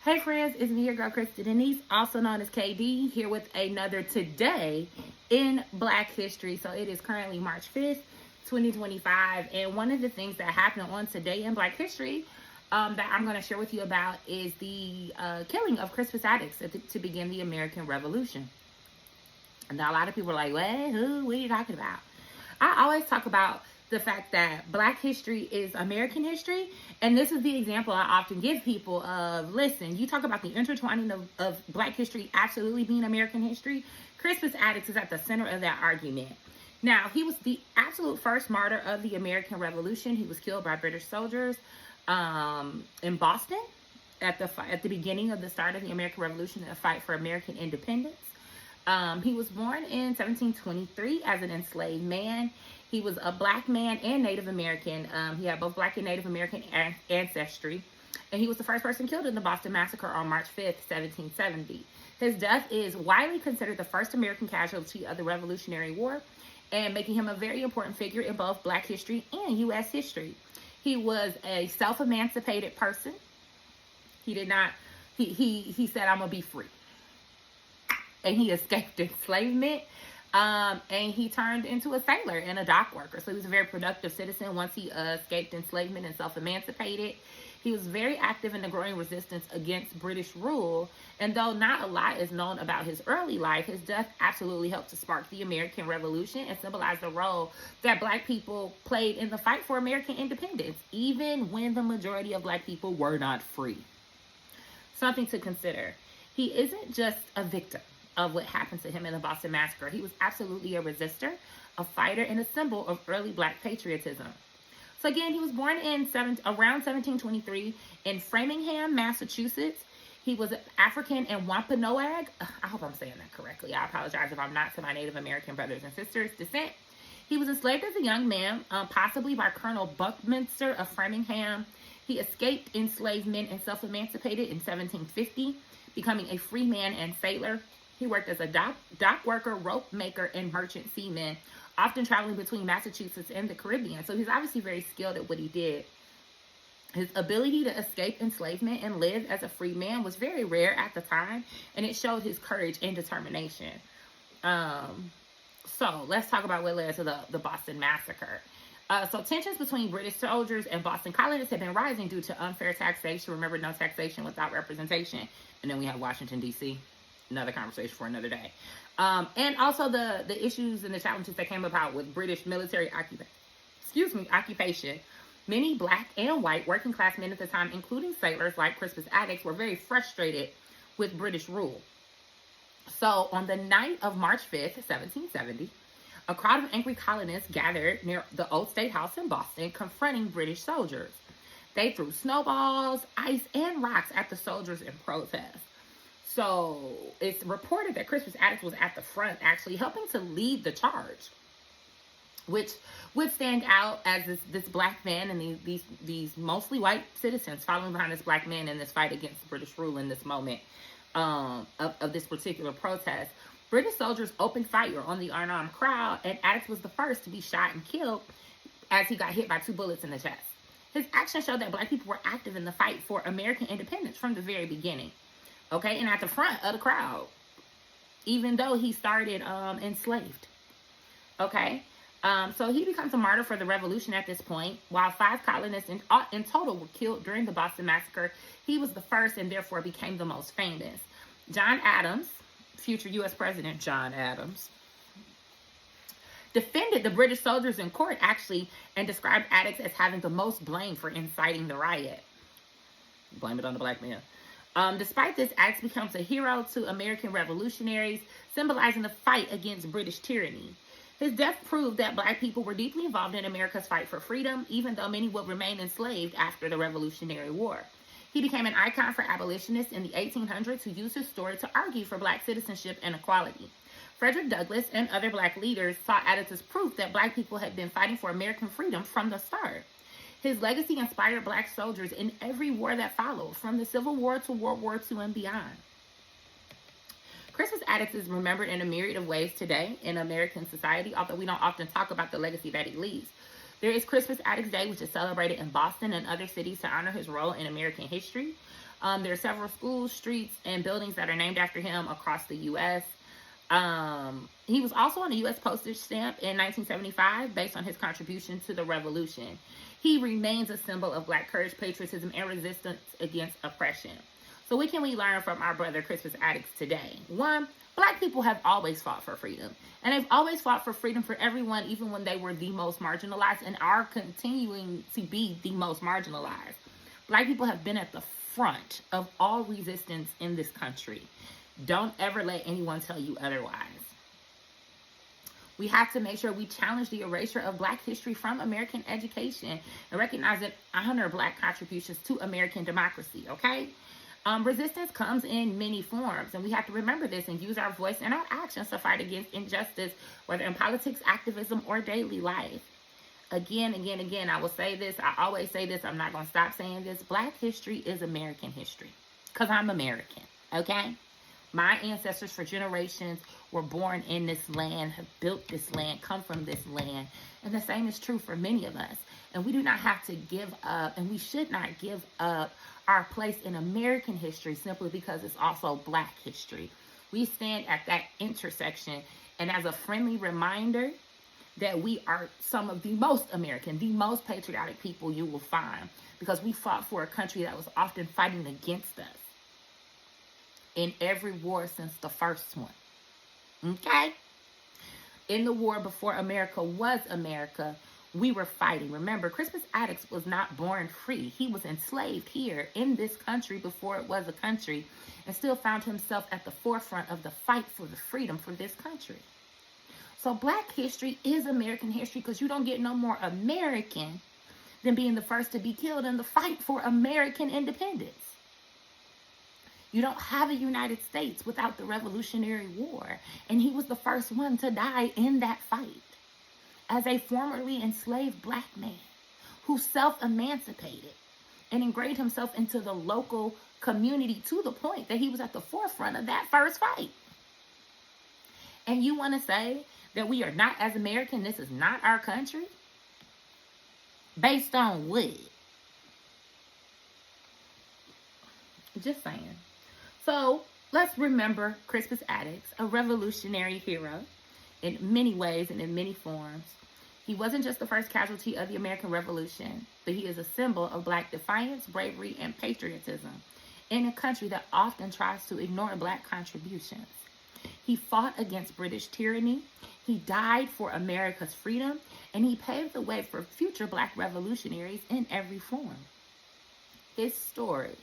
Hey friends, it's me, your girl, Krista Denise, also known as KD, here with another Today in Black History. So it is currently March 5th, 2025. And one of the things that happened on Today in Black History that I'm going to share with you about is the killing of Crispus Attucks to begin the American Revolution. And now a lot of people are like, what are you talking about? I always talk about the fact that Black history is American history. And this is the example I often give people of, listen, you talk about the intertwining of Black history absolutely being American history. Crispus Attucks is at the center of that argument. Now, he was the absolute first martyr of the American Revolution. He was killed by British soldiers in Boston at the beginning of the start of the American Revolution, the fight for American independence. He was born in 1723 as an enslaved man. He was a Black man and Native American. He had both Black and Native American ancestry. And he was the first person killed in the Boston Massacre on March 5th, 1770. His death is widely considered the first American casualty of the Revolutionary War, and making him a very important figure in both Black history and U.S. history. He was a self-emancipated person. He did not, he said, I'm going to be free. And he escaped enslavement. And he turned into a sailor and a dock worker. So he was a very productive citizen once he escaped enslavement and self-emancipated. He was very active in the growing resistance against British rule. And though not a lot is known about his early life, his death absolutely helped to spark the American Revolution and symbolize the role that Black people played in the fight for American independence, even when the majority of Black people were not free. Something to consider. He isn't just a victim of what happened to him in the Boston Massacre. He was absolutely a resistor, a fighter, and a symbol of early Black patriotism. So again, he was born in around 1723 in Framingham, Massachusetts. He was African and Wampanoag. I hope I'm saying that correctly. I apologize if I'm not, to my Native American brothers and sisters' descent. He was enslaved as a young man, possibly by Colonel Buckminster of Framingham. He escaped enslavement and self-emancipated in 1750, becoming a free man and sailor. He worked as a dock worker, rope maker, and merchant seaman, often traveling between Massachusetts and the Caribbean. So he's obviously very skilled at what he did. His ability to escape enslavement and live as a free man was very rare at the time, and it showed his courage and determination. So let's talk about what led to the Boston Massacre. So tensions between British soldiers and Boston colonists had been rising due to unfair taxation. Remember, no taxation without representation. And then we have Washington, D.C., another conversation for another day. And also the issues and the challenges that came about with British military occupation. Many Black and white working class men at the time, including sailors like Crispus Attucks, were very frustrated with British rule. So on the night of March 5th, 1770, a crowd of angry colonists gathered near the Old State House in Boston, confronting British soldiers. They threw snowballs, ice, and rocks at the soldiers in protest. So it's reported that Crispus Attucks was at the front, actually helping to lead the charge, which would stand out as this Black man and these mostly white citizens following behind this Black man in this fight against British rule in this moment of this particular protest. British soldiers opened fire on the unarmed crowd, and Attucks was the first to be shot and killed as he got hit by 2 bullets in the chest. His actions showed that Black people were active in the fight for American independence from the very beginning. Okay, and at the front of the crowd, even though he started enslaved. Okay, so he becomes a martyr for the revolution at this point. While 5 colonists in total were killed during the Boston Massacre, he was the first and therefore became the most famous. John Adams, future U.S. President John Adams, defended the British soldiers in court, actually, and described Attucks as having the most blame for inciting the riot. Blame it on the Black man. Despite this, Attucks becomes a hero to American revolutionaries, symbolizing the fight against British tyranny. His death proved that Black people were deeply involved in America's fight for freedom, even though many would remain enslaved after the Revolutionary War. He became an icon for abolitionists in the 1800s who used his story to argue for Black citizenship and equality. Frederick Douglass and other Black leaders saw Attucks as proof that Black people had been fighting for American freedom from the start. His legacy inspired Black soldiers in every war that followed, from the Civil War to World War II and beyond. Crispus Attucks is remembered in a myriad of ways today in American society, although we don't often talk about the legacy that he leaves. There is Crispus Attucks Day, which is celebrated in Boston and other cities to honor his role in American history. There are several schools, streets, and buildings that are named after him across the U.S. He was also on the U.S. postage stamp in 1975 based on his contribution to the revolution. He remains a symbol of Black courage, patriotism, and resistance against oppression. So what can we learn from our brother Crispus Attucks today? One, Black people have always fought for freedom. And they've always fought for freedom for everyone, even when they were the most marginalized, and are continuing to be the most marginalized. Black people have been at the front of all resistance in this country. Don't ever let anyone tell you otherwise. We have to make sure we challenge the erasure of Black history from American education and recognize and honor Black contributions to American democracy, okay? Resistance comes in many forms, and we have to remember this and use our voice and our actions to fight against injustice, whether in politics, activism, or daily life. Again, I will say this. I always say this. I'm not going to stop saying this. Black history is American history because I'm American, okay? My ancestors for generations were born in this land, have built this land, come from this land. And the same is true for many of us. And we do not have to give up, and we should not give up our place in American history simply because it's also Black history. We stand at that intersection, and as a friendly reminder that we are some of the most American, the most patriotic people you will find, because we fought for a country that was often fighting against us in every war since the first one. Okay? In the war before America was America, we were fighting. Remember, Crispus Attucks was not born free. He was enslaved here in this country before it was a country, and still found himself at the forefront of the fight for the freedom for this country. So Black history is American history, because you don't get no more American than being the first to be killed in the fight for American independence. You don't have a United States without the Revolutionary War, and he was the first one to die in that fight as a formerly enslaved Black man who self-emancipated and ingrained himself into the local community to the point that he was at the forefront of that first fight. And you want to say that we are not as American, this is not our country? Based on what? Just saying. So let's remember Crispus Attucks, a revolutionary hero in many ways and in many forms. He wasn't just the first casualty of the American Revolution, but he is a symbol of Black defiance, bravery, and patriotism in a country that often tries to ignore Black contributions. He fought against British tyranny, he died for America's freedom, and he paved the way for future Black revolutionaries in every form. His story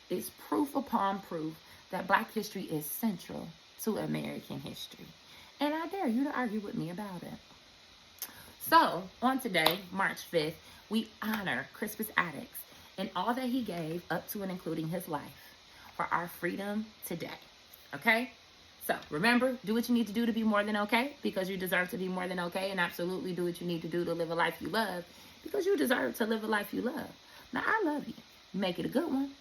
is proof upon proof that Black history is central to American history. And I dare you to argue with me about it. So, on today, March 5th, we honor Crispus Attucks and all that he gave up to and including his life for our freedom today. Okay? So, remember, do what you need to do to be more than okay, because you deserve to be more than okay, and absolutely do what you need to do to live a life you love, because you deserve to live a life you love. Now, I love you. Make it a good one.